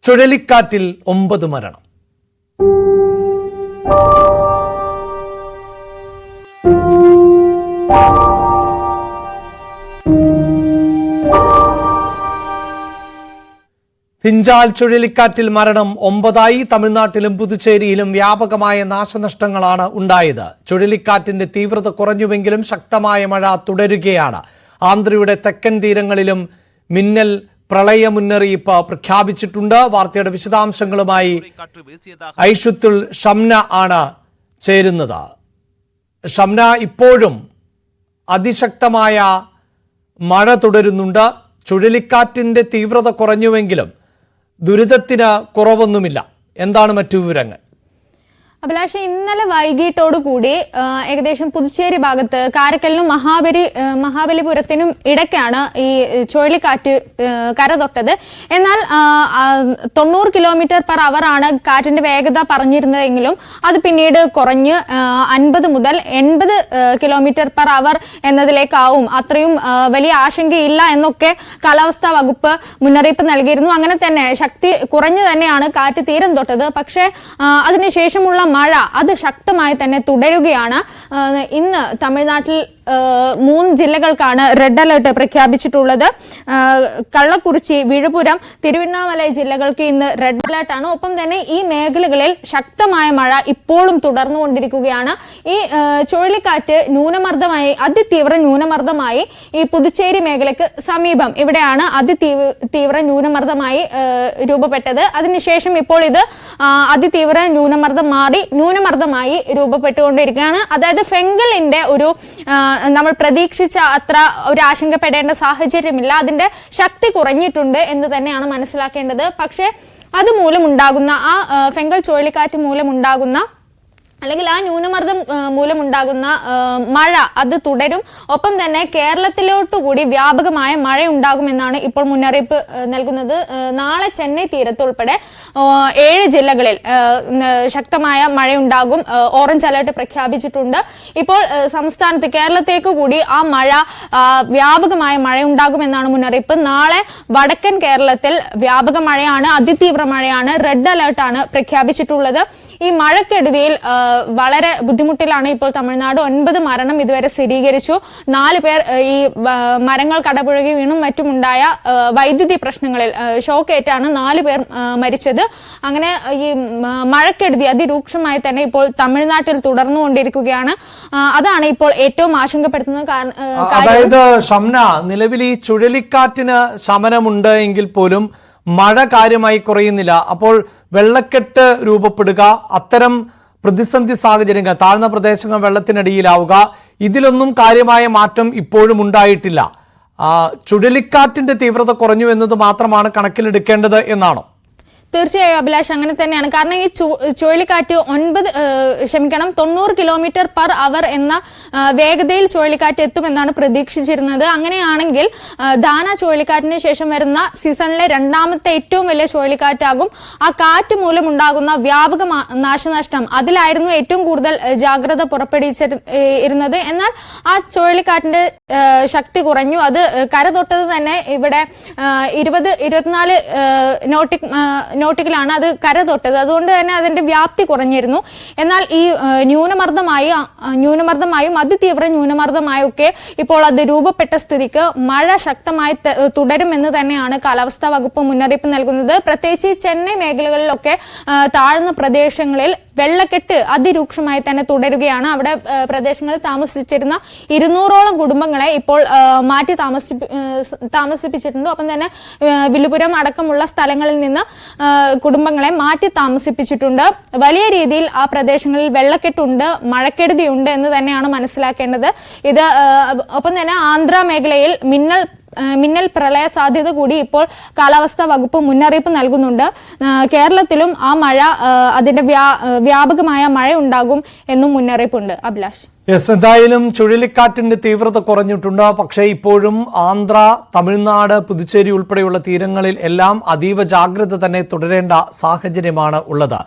ചുഴലിക്കാറ്റിൽ 9 മരണം. ഫിഞ്ചാൽ ചുഴലിക്കാറ്റിൽ മരണം 9. തമിഴ്നാട്ടിലും പുതുച്ചേരിയിലും വ്യാപകമായ നാശനഷ്ടങ്ങളാണ് ഉണ്ടായത്. ചുഴലിക്കാറ്റിന്റെ തീവ്രത കുറഞ്ഞുവെങ്കിലും ശക്തമായ മഴ തുടരുകയാണ്. ആന്ധ്രയുടെ തെക്കൻ തീരങ്ങളിലും മിന്നൽ പ്രളയ മുന്നറിയിപ്പ് പ്രഖ്യാപിച്ചിട്ടുണ്ട്. വാർത്തയുടെ വിശദാംശങ്ങളുമായി ഐഷുത്തുൽ ഷംന ആണ് ചേരുന്നത്. ഷംന, ഇപ്പോഴും അതിശക്തമായ മഴ തുടരുന്നുണ്ട്. ചുഴലിക്കാറ്റിന്റെ തീവ്രത കുറഞ്ഞുവെങ്കിലും ദുരിതത്തിന് കുറവൊന്നുമില്ല. എന്താണ് മറ്റു വിവരങ്ങൾ? അഭിലാഷ്, ഇന്നലെ വൈകിട്ടോടുകൂടി ഏകദേശം പുതുച്ചേരി ഭാഗത്ത് കാരക്കലിനും മഹാബലിപുരത്തിനും ഇടയ്ക്കാണ് ഈ ചുഴലിക്കാറ്റ് കരതൊട്ടത്. എന്നാൽ 90 km/h ആണ് കാറ്റിന്റെ വേഗത പറഞ്ഞിരുന്നതെങ്കിലും അത് പിന്നീട് കുറഞ്ഞ് 50 മുതൽ 80 km/h എന്നതിലേക്കാവും. അത്രയും വലിയ ആശങ്കയില്ല എന്നൊക്കെ കാലാവസ്ഥാ വകുപ്പ് മുന്നറിയിപ്പ് നൽകിയിരുന്നു. അങ്ങനെ തന്നെ ശക്തി കുറഞ്ഞു തന്നെയാണ് കാറ്റ് തീരം തൊട്ടത്. പക്ഷേ അതിനുശേഷമുള്ള മഴ അത് ശക്തമായി തന്നെ തുടരുകയാണ്. ഇന്ന് തമിഴ്നാട്ടിൽ 3 ജില്ലകൾക്കാണ് റെഡ് അലർട്ട് പ്രഖ്യാപിച്ചിട്ടുള്ളത്. കള്ളക്കുറിച്ചി, വിഴുപുരം, തിരുവണ്ണാമലൈ ജില്ലകൾക്ക് ഇന്ന് റെഡ് അലർട്ടാണ്. ഒപ്പം തന്നെ ഈ മേഖലകളിൽ ശക്തമായ മഴ ഇപ്പോഴും തുടർന്നുകൊണ്ടിരിക്കുകയാണ്. ഈ ചുഴലിക്കാറ്റ് ന്യൂനമർദ്ദമായി, അതിതീവ്ര ന്യൂനമർദ്ദമായി ഈ പുതുച്ചേരി മേഖലയ്ക്ക് സമീപം ഇവിടെയാണ് അതിതീവ്ര ന്യൂനമർദ്ദമായി രൂപപ്പെട്ടത്. അതിനുശേഷം ഇപ്പോൾ ഇത് അതിതീവ്ര ന്യൂനമർദ്ദം മാറി ന്യൂനമർദ്ദമായി രൂപപ്പെട്ടുകൊണ്ടിരിക്കുകയാണ്. അതായത് ഫെങ്കലിന്റെ ഒരു നമ്മൾ പ്രതീക്ഷിച്ച അത്ര ഒരു ആശങ്കപ്പെടേണ്ട സാഹചര്യമില്ല. അതിന്റെ ശക്തി കുറഞ്ഞിട്ടുണ്ട് എന്ന് തന്നെയാണ് മനസ്സിലാക്കേണ്ടത്. പക്ഷേ അതുമൂലമുണ്ടാകുന്ന ഫെങ്കൽ ചുഴലിക്കാറ്റ് മൂലമുണ്ടാകുന്ന അല്ലെങ്കിൽ ആ ന്യൂനമർദ്ദം മൂലമുണ്ടാകുന്ന മഴ അത് തുടരും. ഒപ്പം തന്നെ കേരളത്തിലോട്ടുകൂടി വ്യാപകമായ മഴ ഉണ്ടാകുമെന്നാണ് ഇപ്പോൾ മുന്നറിയിപ്പ് നൽകുന്നത്. നാളെ ചെന്നൈ തീരത്തുൾപ്പെടെ 7 ജില്ലകളിൽ ശക്തമായ മഴയുണ്ടാകും. ഓറഞ്ച് അലർട്ട് പ്രഖ്യാപിച്ചിട്ടുണ്ട്. ഇപ്പോൾ സംസ്ഥാനത്ത് കേരളത്തേക്ക് കൂടി ആ മഴ വ്യാപകമായ മഴ ഉണ്ടാകുമെന്നാണ് മുന്നറിയിപ്പ്. നാളെ വടക്കൻ കേരളത്തിൽ വ്യാപക മഴയാണ്, അതിതീവ്ര മഴയാണ്, റെഡ് അലർട്ടാണ് പ്രഖ്യാപിച്ചിട്ടുള്ളത്. ഈ മഴക്കെടുതിയിൽ വളരെ ബുദ്ധിമുട്ടിലാണ് ഇപ്പോൾ തമിഴ്നാട്. 9 മരണം ഇതുവരെ സ്ഥിരീകരിച്ചു. 4 പേർ ഈ മരങ്ങൾ കടപുഴകി വീണും മറ്റുമുണ്ടായ വൈദ്യുതി പ്രശ്നങ്ങളിൽ ഷോക്കേറ്റാണ് 4 പേർ മരിച്ചത്. അങ്ങനെ ഈ മഴക്കെടുതി അതിരൂക്ഷമായി തന്നെ ഇപ്പോൾ തമിഴ്നാട്ടിൽ തുടർന്നുകൊണ്ടിരിക്കുകയാണ്. അതാണ് ഇപ്പോൾ ഏറ്റവും ആശങ്കപ്പെടുത്തുന്ന അതായത് ഷംന, നിലവിൽ ഈ ചുഴലിക്കാറ്റിന് ശമനമുണ്ട് എങ്കിൽ പോലും മഴ കാര്യമായി കുറയുന്നില്ല. അപ്പോൾ വെള്ളക്കെട്ട് രൂപപ്പെടുക, അത്തരം പ്രതിസന്ധി സാഹചര്യങ്ങൾ, താഴ്ന്ന പ്രദേശങ്ങൾ വെള്ളത്തിനടിയിലാവുക, ഇതിലൊന്നും കാര്യമായ മാറ്റം ഇപ്പോഴും ഉണ്ടായിട്ടില്ല. ചുഴലിക്കാറ്റിന്റെ തീവ്രത കുറഞ്ഞു എന്നത് മാത്രമാണ് കണക്കിലെടുക്കേണ്ടത് എന്നാണോ? തീർച്ചയായും അഭിലാഷ്, അങ്ങനെ തന്നെയാണ്. കാരണം ഈ ചുഴലിക്കാറ്റ് 90 km/h എന്ന വേഗതയിൽ ചുഴലിക്കാറ്റ് എത്തുമെന്നാണ് പ്രതീക്ഷിച്ചിരുന്നത്. അങ്ങനെയാണെങ്കിൽ ദാന ചുഴലിക്കാറ്റിന് ശേഷം വരുന്ന സീസണിലെ 2ാമത്തെ ഏറ്റവും വലിയ ചുഴലിക്കാറ്റാകും. ആ കാറ്റ് മൂലമുണ്ടാകുന്ന വ്യാപക നാശനഷ്ടം, അതിലായിരുന്നു ഏറ്റവും കൂടുതൽ ജാഗ്രത പുറപ്പെടുവിച്ചിരുന്നത്. എന്നാൽ ആ ചുഴലിക്കാറ്റിന്റെ ശക്തി കുറഞ്ഞു. അത് കരതൊട്ടത് തന്നെ ഇവിടെ 24 നോട്ടിക്കലാണ് അത് കരതൊട്ടത്. അതുകൊണ്ട് തന്നെ അതിന്റെ വ്യാപ്തി കുറഞ്ഞിരുന്നു. എന്നാൽ ഈ ന്യൂനമർദ്ദമായും അതിതീവ്ര ന്യൂനമർദ്ദമായും ഒക്കെ ഇപ്പോൾ അത് രൂപപ്പെട്ട സ്ഥിതിക്ക് മഴ ശക്തമായി തുടരുമെന്ന് തന്നെയാണ് കാലാവസ്ഥാ വകുപ്പ് മുന്നറിയിപ്പ് നൽകുന്നത്. പ്രത്യേകിച്ച് ചെന്നൈ മേഖലകളിലൊക്കെ താഴ്ന്ന പ്രദേശങ്ങളിൽ വെള്ളക്കെട്ട് അതിരൂക്ഷമായി തന്നെ തുടരുകയാണ്. അവിടെ പ്രദേശങ്ങളിൽ താമസിച്ചിരുന്ന 200ഓളം കുടുംബങ്ങളെ ഇപ്പോൾ മാറ്റി താമസിപ്പിച്ചിട്ടുണ്ട്. ഒപ്പം തന്നെ വില്ലുപുരം അടക്കമുള്ള സ്ഥലങ്ങളിൽ നിന്ന് കുടുംബങ്ങളെ മാറ്റി താമസിപ്പിച്ചിട്ടുണ്ട്. വലിയ രീതിയിൽ ആ പ്രദേശങ്ങളിൽ വെള്ളക്കെട്ടുണ്ട്, മഴക്കെടുതിയുണ്ട് എന്ന് തന്നെയാണ് മനസ്സിലാക്കേണ്ടത്. ഇത് ഒപ്പം തന്നെ ആന്ധ്ര മേഖലയിൽ മിന്നൽ പ്രളയ സാധ്യത കൂടി ഇപ്പോൾ കാലാവസ്ഥാ വകുപ്പ് മുന്നറിയിപ്പ് നൽകുന്നുണ്ട്. കേരളത്തിലും ആ മഴ, അതിന്റെ വ്യാപകമായ മഴ ഉണ്ടാകും എന്നും മുന്നറിയിപ്പുണ്ട്. അഭിലാഷ്, എന്തായാലും ചുഴലിക്കാറ്റിന്റെ തീവ്രത കുറഞ്ഞിട്ടുണ്ട്. പക്ഷേ ഇപ്പോഴും ആന്ധ്ര, തമിഴ്നാട്, പുതുച്ചേരി ഉൾപ്പെടെയുള്ള തീരങ്ങളിൽ എല്ലാം അതീവ ജാഗ്രത തന്നെ തുടരേണ്ട സാഹചര്യമാണ് ഉള്ളത്.